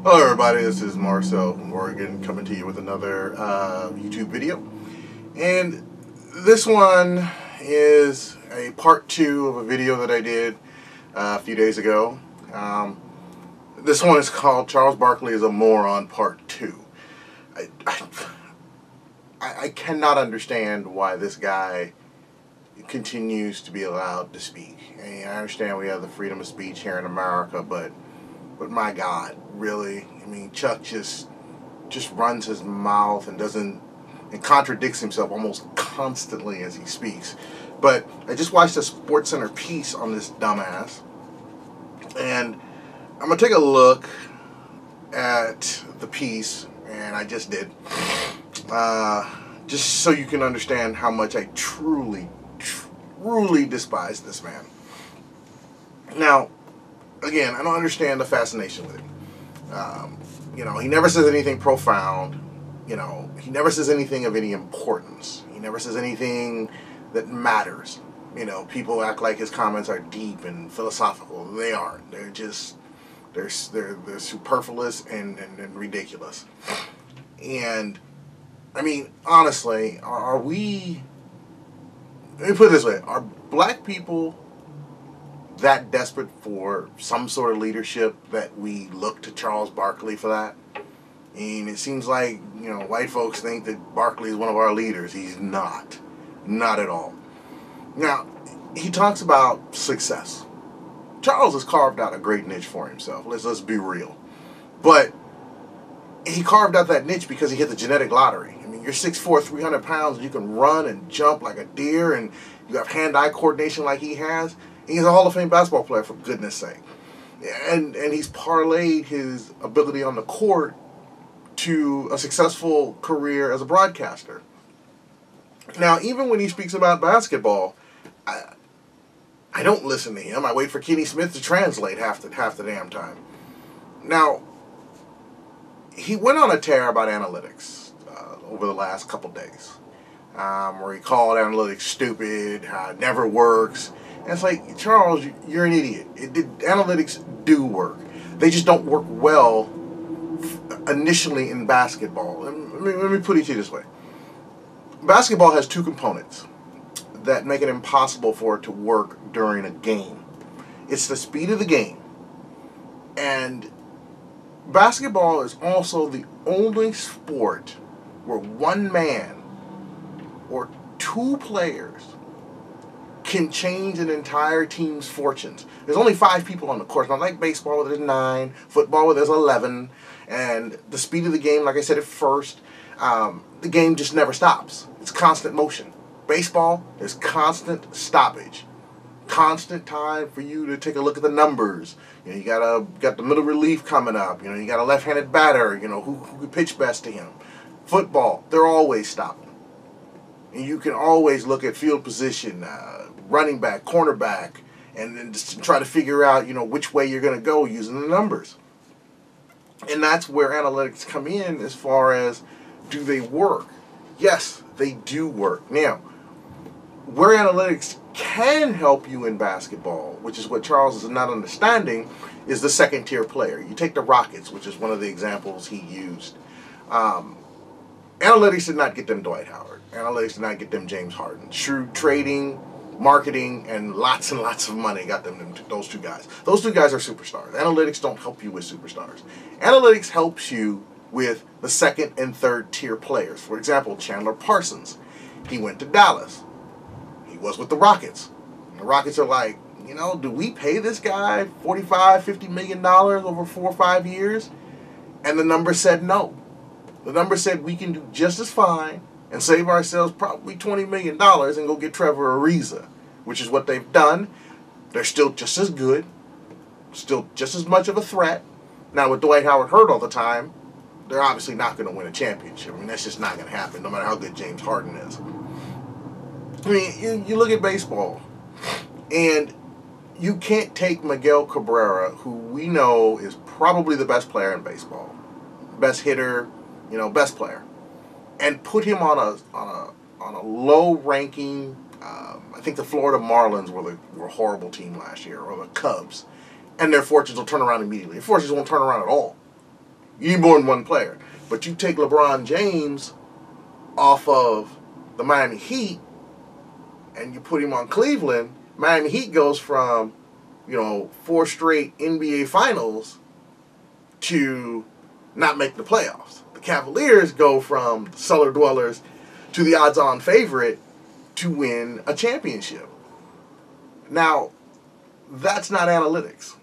Hello everybody, this is Marcel from Oregon coming to you with another YouTube video. And this one is a part 2 of a video that I did a few days ago. This one is called Charles Barkley is a Moron Part 2. I cannot understand why this guy continues to be allowed to speak. I mean, I understand we have the freedom of speech here in America, but my God, really? I mean, Chuck just runs his mouth and contradicts himself almost constantly as he speaks. But I just watched a SportsCenter piece on this dumbass, and I'm gonna take a look at the piece, and I just did, just so you can understand how much I truly despise this man. Now, again, I don't understand the fascination with him. He never says anything profound. He never says anything of any importance. He never says anything that matters. People act like his comments are deep and philosophical. They aren't. They're just they're superfluous and ridiculous. And I mean, honestly, are we? Let me put it this way: are black people that desperate for some sort of leadership that we look to Charles Barkley for that? I mean, it seems like, white folks think that Barkley is one of our leaders. He's not. Not at all. Now, he talks about success. Charles has carved out a great niche for himself. Let's be real. But he carved out that niche because he hit the genetic lottery. I mean, you're 6'4", 300 pounds, and you can run and jump like a deer, and you have hand-eye coordination like he has. He's a Hall of Fame basketball player, for goodness sake. And he's parlayed his ability on the court to a successful career as a broadcaster. Now, even when he speaks about basketball, I don't listen to him. I wait for Kenny Smith to translate half the damn time. Now, he went on a tear about analytics over the last couple days, where he called analytics stupid, how it never works. And it's like, Charles, you're an idiot. Analytics do work. They just don't work well initially in basketball. Let me put it to you this way. Basketball has two components that make it impossible for it to work during a game. It's the speed of the game. And basketball is also the only sport where one man or two players can change an entire team's fortunes. There's only 5 people on the court. Not like baseball where there's 9, football where there's 11, and the speed of the game, like I said at first, the game just never stops. It's constant motion. Baseball, there's constant stoppage. Constant time for you to take a look at the numbers. You got the middle relief coming up. You got a left-handed batter. Who could pitch best to him. Football, they're always stopping. And you can always look at field position, running back, cornerback, and then just try to figure out, which way you're going to go using the numbers. And that's where analytics come in as far as, do they work? Yes, they do work. Now, where analytics can help you in basketball, which is what Charles is not understanding, is the second-tier player. You take the Rockets, which is one of the examples he used. Analytics did not get them Dwight Howard. Analytics did not get them James Harden. Shrewd trading, marketing, and lots of money got them those two guys. Those two guys are superstars. Analytics don't help you with superstars. Analytics helps you with the second and third tier players. For example, Chandler Parsons. He went to Dallas. He was with the Rockets. And the Rockets are like, do we pay this guy $45, $50 million over 4 or 5 years? And the number said no. The number said we can do just as fine and save ourselves probably $20 million and go get Trevor Ariza, which is what they've done. They're still just as good, still just as much of a threat. Now, with Dwight Howard hurt all the time, they're obviously not going to win a championship. I mean, that's just not going to happen, no matter how good James Harden is. I mean, you look at baseball, and you can't take Miguel Cabrera, who we know is probably the best player in baseball, best hitter, best player, and put him on a low ranking. I think the Florida Marlins were a horrible team last year, or the Cubs, and their fortunes will turn around immediately. Their fortunes won't turn around at all. You need more than one player. But you take LeBron James off of the Miami Heat and you put him on Cleveland, Miami Heat goes from, 4 straight NBA Finals to not make the playoffs. The Cavaliers go from cellar dwellers to the odds-on favorite to win a championship. Now, that's not analytics.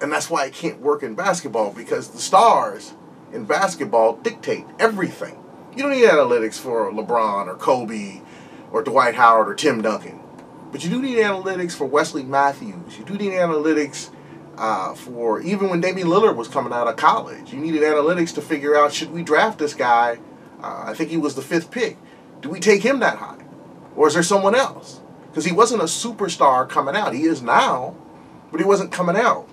And that's why it can't work in basketball, because the stars in basketball dictate everything. You don't need analytics for LeBron or Kobe or Dwight Howard or Tim Duncan. But you do need analytics for Wesley Matthews. You do need analytics for even when Damian Lillard was coming out of college. You needed analytics to figure out, should we draft this guy? I think he was the 5th pick. Do we take him that high? Or is there someone else? Because he wasn't a superstar coming out. He is now, but he wasn't coming out.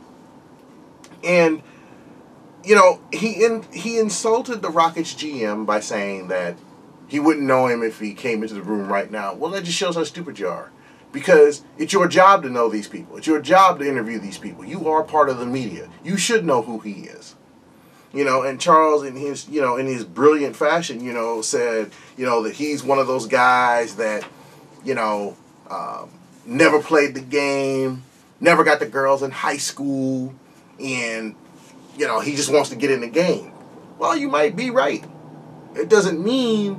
And, he insulted the Rockets GM by saying that he wouldn't know him if he came into the room right now. Well, that just shows how stupid you are. Because it's your job to know these people. It's your job to interview these people. You are part of the media. You should know who he is. And Charles, in his brilliant fashion, said, that he's one of those guys that, never played the game, never got the girls in high school, and, he just wants to get in the game. Well, you might be right. It doesn't mean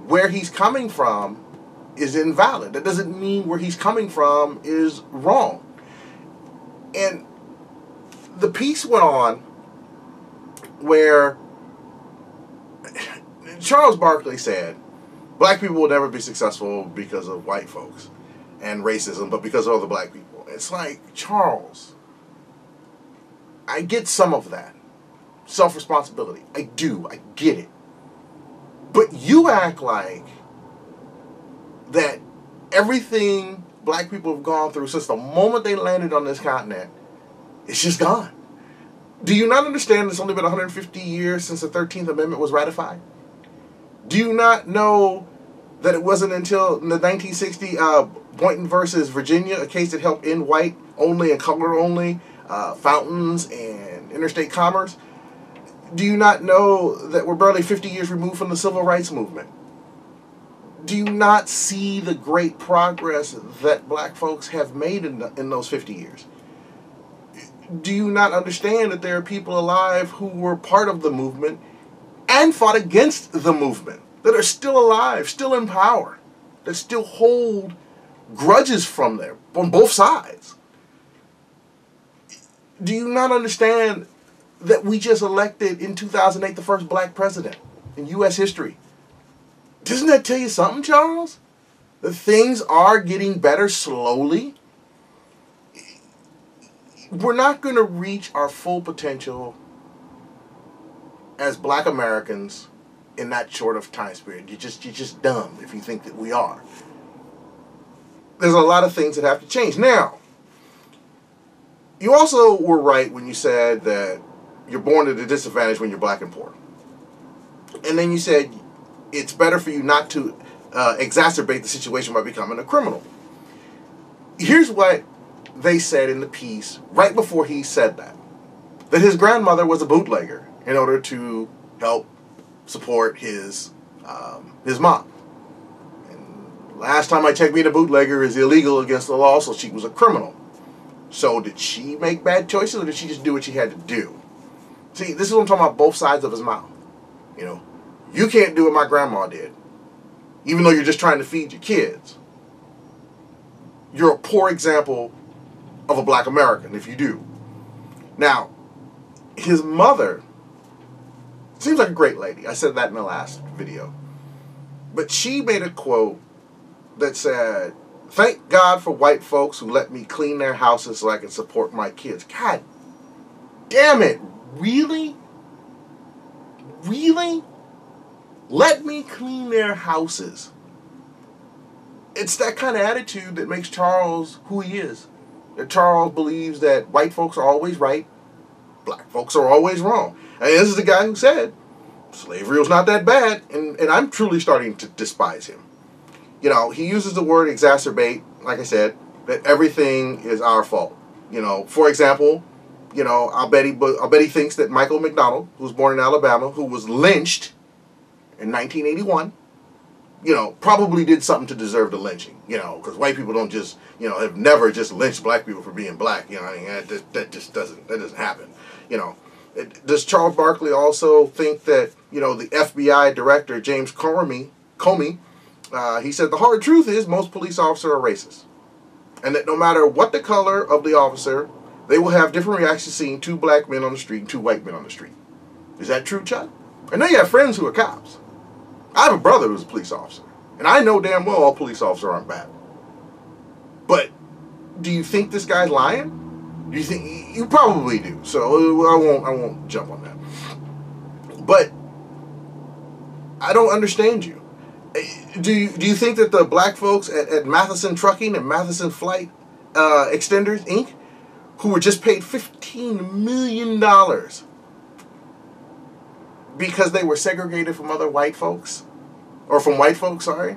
where he's coming from is invalid. That doesn't mean where he's coming from is wrong. And the piece went on where Charles Barkley said, black people will never be successful because of white folks and racism, but because of other black people. It's like, Charles, I get some of that. Self-responsibility. I do. I get it. But you act like that everything black people have gone through since the moment they landed on this continent, it's just gone. Do you not understand it's only been 150 years since the 13th Amendment was ratified? Do you not know that it wasn't until the 1960 Boynton versus Virginia, a case that helped end white only and color only fountains and interstate commerce? Do you not know that we're barely 50 years removed from the civil rights movement? Do you not see the great progress that black folks have made in those 50 years? Do you not understand that there are people alive who were part of the movement and fought against the movement, that are still alive, still in power, that still hold grudges from there on both sides? Do you not understand that we just elected in 2008 the first black president in U.S. history? Doesn't that tell you something, Charles? That things are getting better slowly? We're not going to reach our full potential as black Americans in that short of time period. You're just dumb if you think that we are. There's a lot of things that have to change. Now, you also were right when you said that you're born at a disadvantage when you're black and poor. And then you said it's better for you not to exacerbate the situation by becoming a criminal. Here's what they said in the piece right before he said that his grandmother was a bootlegger in order to help support his mom. And last time I checked, being a bootlegger is illegal against the law, so she was a criminal. So did she make bad choices, or did she just do what she had to do? See, this is what I'm talking about, both sides of his mouth. You can't do what my grandma did, even though you're just trying to feed your kids. You're a poor example of a black American if you do. Now, his mother seems like a great lady. I said that in the last video. But she made a quote that said, "Thank God for white folks who let me clean their houses so I can support my kids." God damn it. Really? Really? Let me clean their houses. It's that kind of attitude that makes Charles who he is. That Charles believes that white folks are always right, black folks are always wrong. And this is the guy who said slavery was not that bad, and I'm truly starting to despise him. He uses the word exacerbate, like I said, that everything is our fault. For example, You know, I'll bet he thinks that Michael McDonald, who was born in Alabama, who was lynched in 1981, you know, probably did something to deserve the lynching. You know, because white people don't just, you know, have never just lynched black people for being black. You know, I mean, that just doesn't happen. You know, does Charles Barkley also think that, you know, the FBI director James Comey, he said the hard truth is most police officers are racist, and that no matter what the color of the officer, they will have different reactions seeing two black men on the street and two white men on the street. Is that true, Chuck? I know you have friends who are cops. I have a brother who's a police officer, and I know damn well all police officers aren't bad. But do you think this guy's lying? Do you think you probably do? So I won't jump on that. But I don't understand you. Do you think that the black folks at Matheson Trucking and Matheson Flight Extenders Inc., who were just paid $15 million because they were segregated from other white folks, or from white folks, sorry,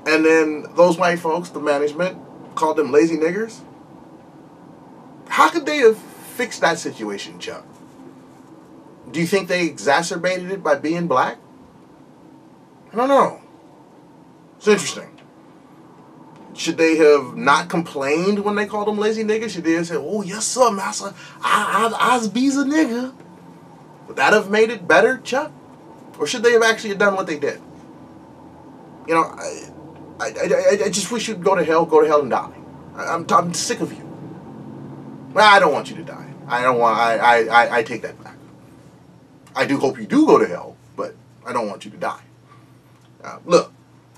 and then those white folks, the management, called them lazy niggers? How could they have fixed that situation, Chuck? Do you think they exacerbated it by being black? I don't know. It's interesting. Should they have not complained when they called them lazy niggas? Should they have said, "Oh, yes, sir, master, I's be's a nigga"? Would that have made it better, Chuck? Or should they have actually done what they did? You know, I just wish you'd go to hell and die. I'm sick of you. Well, I don't want you to die. I take that back. I do hope you do go to hell, but I don't want you to die. Look,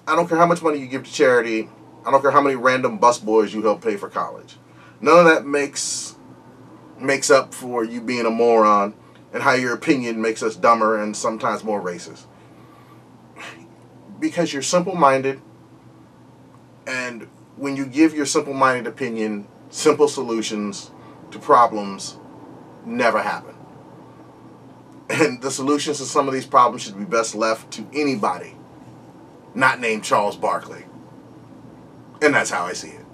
I don't care how much money you give to charity. I don't care how many random busboys you help pay for college. None of that makes up for you being a moron and how your opinion makes us dumber and sometimes more racist. Because you're simple-minded, and when you give your simple-minded opinion, simple solutions to problems never happen. And the solutions to some of these problems should be best left to anybody not named Charles Barkley. And that's how I see it.